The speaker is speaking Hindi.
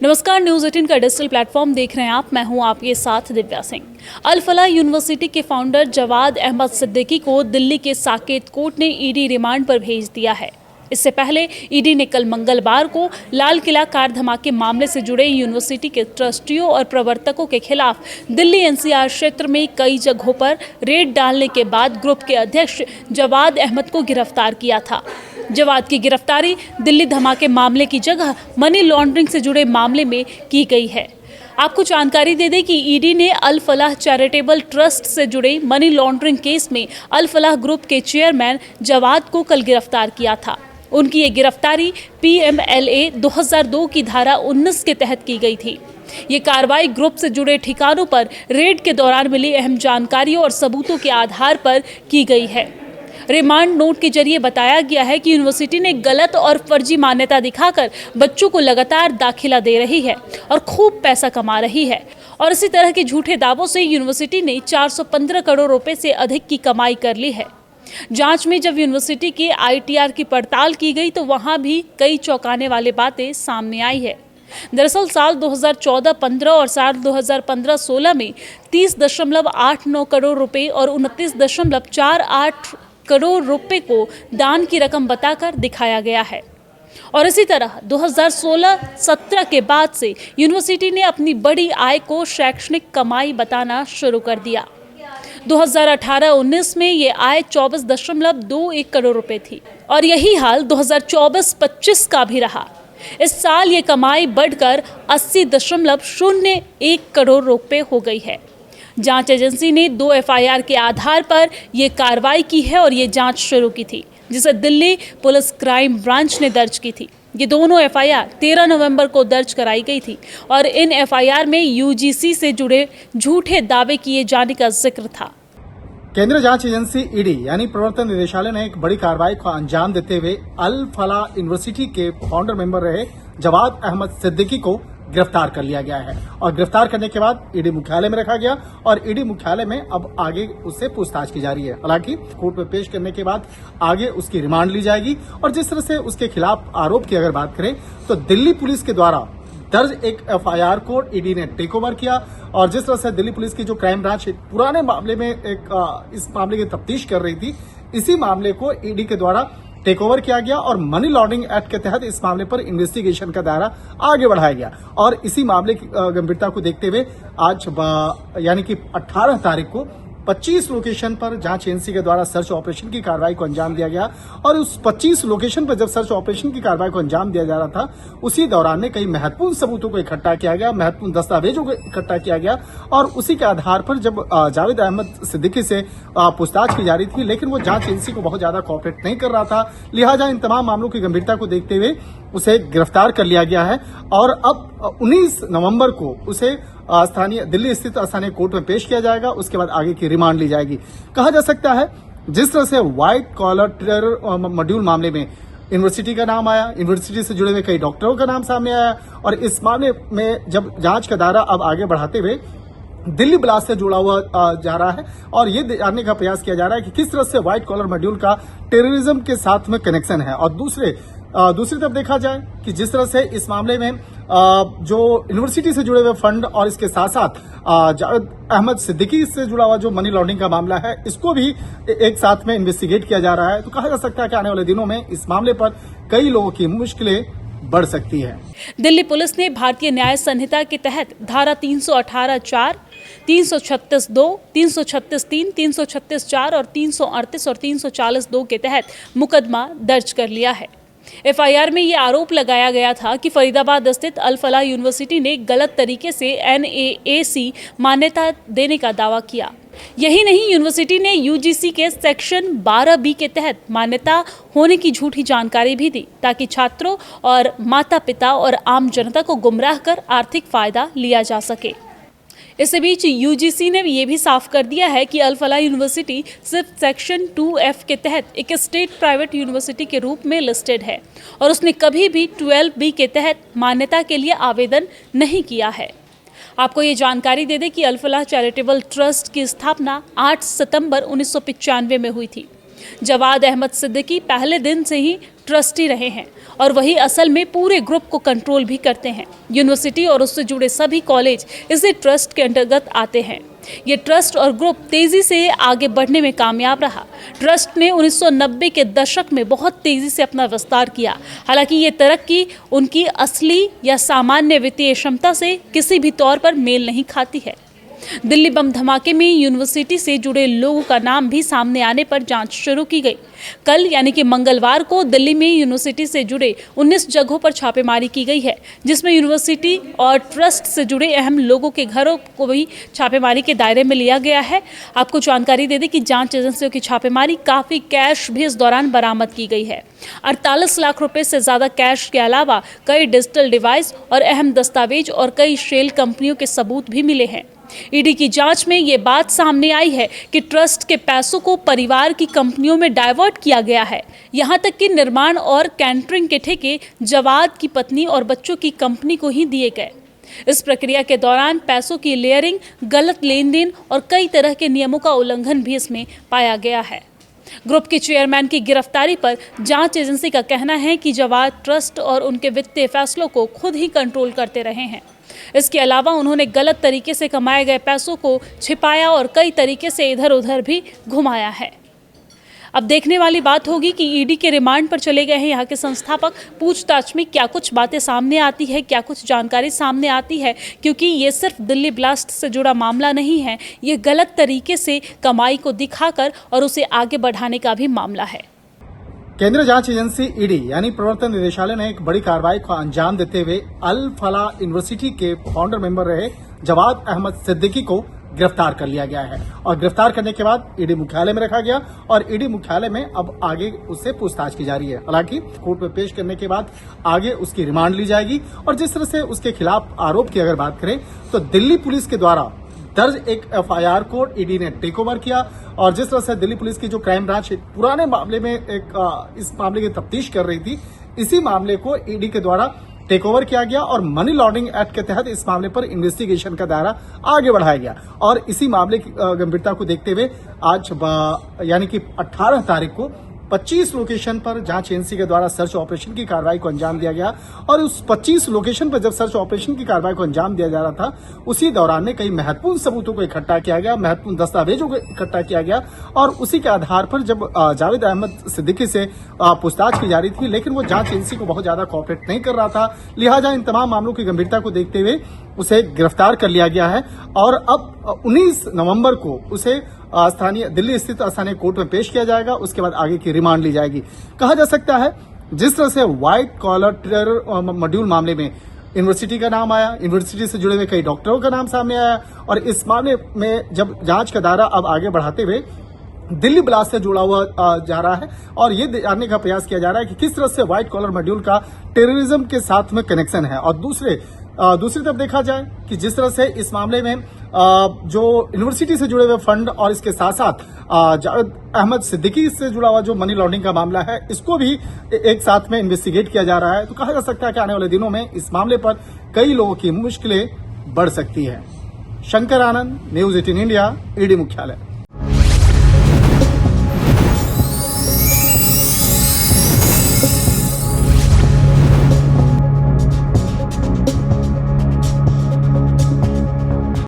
नमस्कार, न्यूज़ 18 का डिजिटल प्लेटफॉर्म देख रहे हैं आप। मैं हूं आपके साथ दिव्या सिंह। अल फलाह यूनिवर्सिटी के फाउंडर जवाद अहमद सिद्दीकी को दिल्ली के साकेत कोर्ट ने ईडी रिमांड पर भेज दिया है। इससे पहले ईडी ने कल मंगलवार को लाल किला कार धमाके मामले से जुड़े यूनिवर्सिटी के ट्रस्टियों और प्रवर्तकों के खिलाफ दिल्ली एनसीआर क्षेत्र में कई जगहों पर रेड डालने के बाद ग्रुप के अध्यक्ष जवाद अहमद को गिरफ्तार किया था। जवाद की गिरफ्तारी दिल्ली धमाके मामले की जगह मनी लॉन्ड्रिंग से जुड़े मामले में की गई है। आपको जानकारी दे दें कि ईडी ने अल फलाह चैरिटेबल ट्रस्ट से जुड़े मनी लॉन्ड्रिंग केस में अल फलाह ग्रुप के चेयरमैन जवाद को कल गिरफ्तार किया था। उनकी ये गिरफ्तारी PMLA 2002 की धारा 19 के तहत की गई थी। ये कार्रवाई ग्रुप से जुड़े ठिकानों पर रेड के दौरान मिली अहम जानकारियों और सबूतों के आधार पर की गई है। रिमांड नोट के जरिए बताया गया है कि यूनिवर्सिटी ने गलत और फर्जी मान्यता दिखाकर बच्चों को लगातार दाखिला दे रही है और खूब पैसा कमा रही है, और इसी तरह के झूठे दावों से यूनिवर्सिटी ने 415 करोड़ रुपए से अधिक की कमाई कर ली है। जांच में जब यूनिवर्सिटी के ITR की पड़ताल की गई तो वहां भी कई चौंकाने वाली बातें सामने आई है। दरअसल साल 2014-15 और साल 2015-16 में 30.89 करोड़ रुपए और 29.48 करोड़ रुपए को दान की रकम बताकर दिखाया गया है। और इसी तरह 2016-17 के बाद से यूनिवर्सिटी ने अपनी बड़ी आय को शैक्षणिक कमाई बताना शुरू कर दिया। 2018-19 में ये आय 24.21 करोड़ रुपए थी और यही हाल 2024-25 का भी रहा। इस साल ये कमाई बढ़कर 80.01 करोड़ रुपए हो गई है। जांच एजेंसी ने 2 FIR के आधार पर ये कार्रवाई की है और ये जांच शुरू की थी, जिसे दिल्ली पुलिस क्राइम ब्रांच ने दर्ज की थी। ये दोनों FIR 13 नवंबर को दर्ज कराई गई थी और इन FIR में UGC से जुड़े झूठे दावे किए जाने का जिक्र था। केंद्रीय जांच एजेंसी ईडी यानी प्रवर्तन निदेशालय ने एक बड़ी कार्रवाई को अंजाम देते हुए अल फलाह यूनिवर्सिटी के फाउंडर मेंबर रहे जवाद अहमद सिद्दीकी को गिरफ्तार कर लिया गया है और गिरफ्तार करने के बाद ईडी मुख्यालय में रखा गया और ईडी मुख्यालय में अब आगे उससे पूछताछ की जा रही है। हालांकि कोर्ट में पेश करने के बाद आगे उसकी रिमांड ली जाएगी और जिस तरह से उसके खिलाफ आरोप की अगर बात करें तो दिल्ली पुलिस के द्वारा दर्ज एक FIR को ईडी ने टेक ओवर किया और जिस तरह से दिल्ली पुलिस की जो क्राइम ब्रांच पुराने मामले में इस मामले की तफ्तीश कर रही थी, इसी मामले को ईडी के द्वारा टेक ओवर किया गया और मनी लॉन्ड्रिंग एक्ट के तहत इस मामले पर इन्वेस्टिगेशन का दायरा आगे बढ़ाया गया और इसी मामले की गंभीरता को देखते हुए आज यानी कि 18 तारीख को 25 लोकेशन पर जांच एजेंसी के द्वारा सर्च ऑपरेशन की कार्रवाई को अंजाम दिया गया और उस 25 लोकेशन पर जब सर्च ऑपरेशन की कार्रवाई को अंजाम दिया जा रहा था, उसी दौरान में कई महत्वपूर्ण सबूतों को इकट्ठा किया गया, महत्वपूर्ण दस्तावेजों को इकट्ठा किया गया और उसी के आधार पर जब जावेद अहमद सिद्दीकी से पूछताछ की जा रही थी, लेकिन वो जांच एजेंसी को बहुत ज्यादा कोऑपरेट नहीं कर रहा था। लिहाजा इन तमाम मामलों की गंभीरता को देखते हुए उसे गिरफ्तार कर लिया गया है और अब 19 नवंबर को उसे दिल्ली स्थित स्थानीय कोर्ट में पेश किया जाएगा। उसके बाद आगे की रिमांड ली जाएगी। कहा जा सकता है जिस तरह से व्हाइट कॉलर टेरर मॉड्यूल मामले में यूनिवर्सिटी का नाम आया, यूनिवर्सिटी से जुड़े हुए कई डॉक्टरों का नाम सामने आया और इस मामले में जब जांच का दायरा अब आगे बढ़ाते हुए दिल्ली ब्लास्ट से जुड़ा हुआ जा रहा है और ये जानने का प्रयास किया जा रहा है कि किस तरह से व्हाइट कॉलर मॉड्यूल का टेररिज्म के साथ में कनेक्शन है और दूसरी तरफ देखा जाए कि जिस तरह से इस मामले में जो यूनिवर्सिटी से जुड़े हुए फंड और इसके साथ साथ जावेद अहमद सिद्दीकी से जुड़ा हुआ जो मनी लॉन्ड्रिंग का मामला है, इसको भी एक साथ में इन्वेस्टिगेट किया जा रहा है। तो कहा जा सकता है कि आने वाले दिनों में इस मामले पर कई लोगों की मुश्किलें बढ़ सकती है। दिल्ली पुलिस ने भारतीय न्याय संहिता के तहत धारा 318(4), 336(2), 336(3), 336(4) और 338 और 340(2) के तहत मुकदमा दर्ज कर लिया है। FIR में ये आरोप लगाया गया था कि फरीदाबाद स्थित अल फलाह यूनिवर्सिटी ने गलत तरीके से NAAC मान्यता देने का दावा किया। यही नहीं, यूनिवर्सिटी ने UGC के सेक्शन 12B के तहत मान्यता होने की झूठी जानकारी भी दी ताकि छात्रों और माता पिता और आम जनता को गुमराह कर आर्थिक फायदा लिया जा सके। इसी बीच UGC ने ये भी साफ कर दिया है कि अल फलाह यूनिवर्सिटी सिर्फ सेक्शन 2F के तहत एक स्टेट प्राइवेट यूनिवर्सिटी के रूप में लिस्टेड है और उसने कभी भी 12B के तहत मान्यता के लिए आवेदन नहीं किया है। आपको ये जानकारी दे दें कि अल फलाह चैरिटेबल ट्रस्ट की स्थापना 8 सितंबर 1995 में हुई थी। जवाद अहमद सिद्दीकी पहले दिन से ही ट्रस्टी रहे हैं और वही असल में पूरे ग्रुप को कंट्रोल भी करते हैं। यूनिवर्सिटी और उससे जुड़े सभी कॉलेज इसी ट्रस्ट के अंतर्गत आते हैं। ये ट्रस्ट और ग्रुप तेजी से आगे बढ़ने में कामयाब रहा। ट्रस्ट ने 1990 के दशक में बहुत तेजी से अपना विस्तार किया। हालांकि ये तरक्की उनकी असली या सामान्य वित्तीय क्षमता से किसी भी तौर पर मेल नहीं खाती है। दिल्ली बम धमाके में यूनिवर्सिटी से जुड़े लोगों का नाम भी सामने आने पर जांच शुरू की गई। कल यानी कि मंगलवार को दिल्ली में यूनिवर्सिटी से जुड़े 19 जगहों पर छापेमारी की गई है, जिसमें यूनिवर्सिटी और ट्रस्ट से जुड़े अहम लोगों के घरों को भी छापेमारी के दायरे में लिया गया है। आपको जानकारी दे दें कि जांच एजेंसियों की छापेमारी काफी कैश भी इस दौरान बरामद की गई है। 48 लाख रुपए से ज्यादा कैश के अलावा कई डिजिटल डिवाइस और अहम दस्तावेज और कई शेल कंपनियों के सबूत भी मिले हैं। ईडी की जांच में ये बात सामने आई है कि ट्रस्ट के पैसों को परिवार की कंपनियों में डाइवर्ट किया गया है। यहां तक कि निर्माण और कैटरिंग के ठेके जवाद की पत्नी और बच्चों की कंपनी को ही दिए गए। इस प्रक्रिया के दौरान पैसों की लेयरिंग, गलत लेन देन और कई तरह के नियमों का उल्लंघन भी इसमें पाया गया है। ग्रुप के चेयरमैन की गिरफ्तारी पर जांच एजेंसी का कहना है कि जवाद ट्रस्ट और उनके वित्तीय फैसलों को खुद ही कंट्रोल करते रहे हैं। इसके अलावा उन्होंने गलत तरीके से कमाए गए पैसों को छिपाया और कई तरीके से इधर उधर भी घुमाया है। अब देखने वाली बात होगी कि ईडी के रिमांड पर चले गए हैं यहाँ के संस्थापक। पूछताछ में क्या कुछ बातें सामने आती है, क्या कुछ जानकारी सामने आती है, क्योंकि ये सिर्फ दिल्ली ब्लास्ट से जुड़ा मामला नहीं है, ये गलत तरीके से कमाई को दिखाकर और उसे आगे बढ़ाने का भी मामला है। केंद्रीय जांच एजेंसी ईडी यानी प्रवर्तन निदेशालय ने एक बड़ी कार्रवाई को अंजाम देते हुए अल फलाह यूनिवर्सिटी के फाउंडर मेंबर रहे जवाद अहमद सिद्दीकी को गिरफ्तार कर लिया गया है। और गिरफ्तार करने के बाद ईडी मुख्यालय में रखा गया और ईडी मुख्यालय में अब आगे उससे पूछताछ की जा रही है। हालांकि कोर्ट में पेश करने के बाद आगे उसकी रिमांड ली जाएगी। और जिस तरह से उसके खिलाफ आरोप की अगर बात करें तो दिल्ली पुलिस के द्वारा दर्ज एक एफआईआर को ईडी ने टेक ओवर किया। और जिस तरह से दिल्ली पुलिस की जो क्राइम ब्रांच पुराने मामले में इस मामले की तफ्तीश कर रही थी, इसी मामले को ईडी के द्वारा टेक ओवर किया गया और मनी लॉन्ड्रिंग एक्ट के तहत इस मामले पर इन्वेस्टिगेशन का दायरा आगे बढ़ाया गया। और इसी मामले की गंभीरता को देखते हुए आज यानी कि 18 तारीख को 25 लोकेशन पर जांच एजेंसी के द्वारा सर्च ऑपरेशन की कार्रवाई को अंजाम दिया गया। और उस 25 लोकेशन पर जब सर्च ऑपरेशन की कार्रवाई को अंजाम दिया जा रहा था, उसी दौरान में कई महत्वपूर्ण सबूतों को इकट्ठा किया गया, महत्वपूर्ण दस्तावेजों को इकट्ठा किया गया। और उसी के आधार पर जब जावेद अहमद सिद्दीकी से पूछताछ की जा रही थी, लेकिन वो जांच एजेंसी को बहुत ज्यादा कोऑपरेट नहीं कर रहा था, लिहाजा इन तमाम मामलों की गंभीरता को देखते हुए उसे गिरफ्तार कर लिया गया है। और अब 19 नवंबर को उसे दिल्ली स्थित स्थानीय कोर्ट में पेश किया जाएगा। उसके बाद आगे की रिमांड ली जाएगी। कहा जा सकता है जिस तरह से व्हाइट कॉलर टेरर मॉड्यूल मामले में यूनिवर्सिटी का नाम आया, यूनिवर्सिटी से जुड़े हुए कई डॉक्टरों का नाम सामने आया, और इस मामले में जब जांच का दायरा अब आगे बढ़ाते हुए दिल्ली ब्लास्ट से जुड़ा हुआ जा रहा है और ये जानने का प्रयास किया जा रहा है कि किस तरह से व्हाइट कॉलर मॉड्यूल का टेररिज्म के साथ में कनेक्शन है। और दूसरी तरफ देखा जाए कि जिस तरह से इस मामले में जो यूनिवर्सिटी से जुड़े हुए फंड और इसके साथ साथ जावेद अहमद सिद्दीकी से जुड़ा हुआ जो मनी लॉन्ड्रिंग का मामला है, इसको भी एक साथ में इन्वेस्टिगेट किया जा रहा है। तो कहा जा सकता है कि आने वाले दिनों में इस मामले पर कई लोगों की मुश्किलें बढ़ सकती है। शंकर आनंद, न्यूज 18 इंडिया, ईडी मुख्यालय।